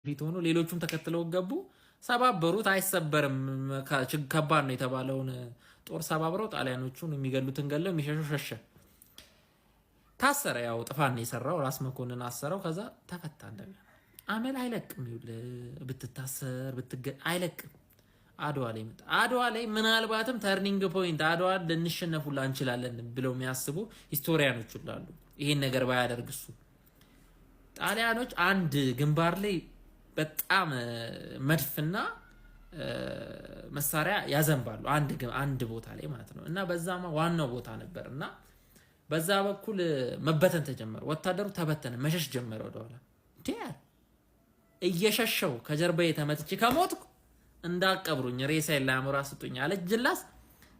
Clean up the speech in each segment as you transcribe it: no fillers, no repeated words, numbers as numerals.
ፊት ሆኖ ሌሎቹም ተከትለው ገቡ። ሰባበሩት። አይሰበርም ከባድ ነው የተባለውን ጦር ሰባብረው ጣሊያኖቹን የሚገሉትን ገለው የሚሸሹ ሸሸ። ታሰረ። ያው ጥፋት ነው የሰራው። ራስ መኮንን አሰረው። ከዛ ተፈታ። እንደገና አመል አይለቅም። ብትታሰር አይለቅም። አድዋ ላይ መጣ። አድዋ ላይ ምናልባትም ተርኒንግ ፖይንት አድዋ ልንሸነፉላ እንችላለን ብለው የሚያስቡ ሂስቶሪያኖች ሁሉ አሉ። ይሄን ነገር ባያደርግ እሱ ጣሊያኖች አንድ ግንባር ላይ በጣም መድፍና መሳሪያ ያዘንባሉ አንድ ቦታ ላይ ማለት ነው። እና በዛማ ዋናው ቦታ ነበር እና በዛ በኩል መበተን ተጀመረ። ወታደሩ ተበተነ፣ መሸሽ ጀመረ ወደኋላ። እየሸሸው ከጀርባዬ ተመትቼ ከሞትኩ እንዳቀብሩኝ ሬሳዬን ለአእምሮ ስጡኝ አለ ጅላስ።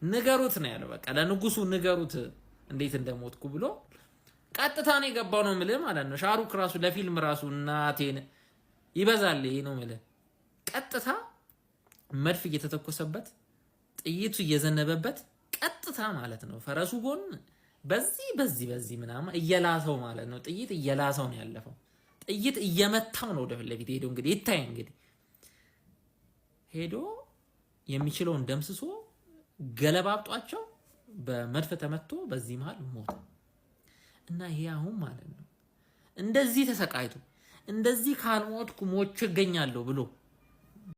ንገሩት ነው ያለው። በቃ ለንጉሱ ንገሩት እንዴት እንደሞትኩ ብሎ ቀጥታ ነው የገባው ነው የምልህ ማለት ነው። ሻሩክ ራሱ ለፊልም ራሱ እናቴን ይበዛል ይሄ ነው የምልህ። ቀጥታ መድፍ እየተተኮሰበት ጥይቱ እየዘነበበት ቀጥታ ማለት ነው ፈረሱ ጎን በዚህ ምናምን እየላሰው ማለት ነው። ጥይት እየላሰው ነው ያለፈው። ጥይት እየመታው ነው ወደ ፊት ለፊት ሄዶ እንግዲህ ይታይ እንግዲህ ሄዶ የሚችለውን ደምስሶ ገለባብጧቸው በመድፍ ተመቶ በዚህ መሃል ሞተ። እና ይሄ አሁን ማለት ነው እንደዚህ ተሰቃይቶ እንደዚህ ካልሞትኩ ሞቼ እገኛለሁ ብሎ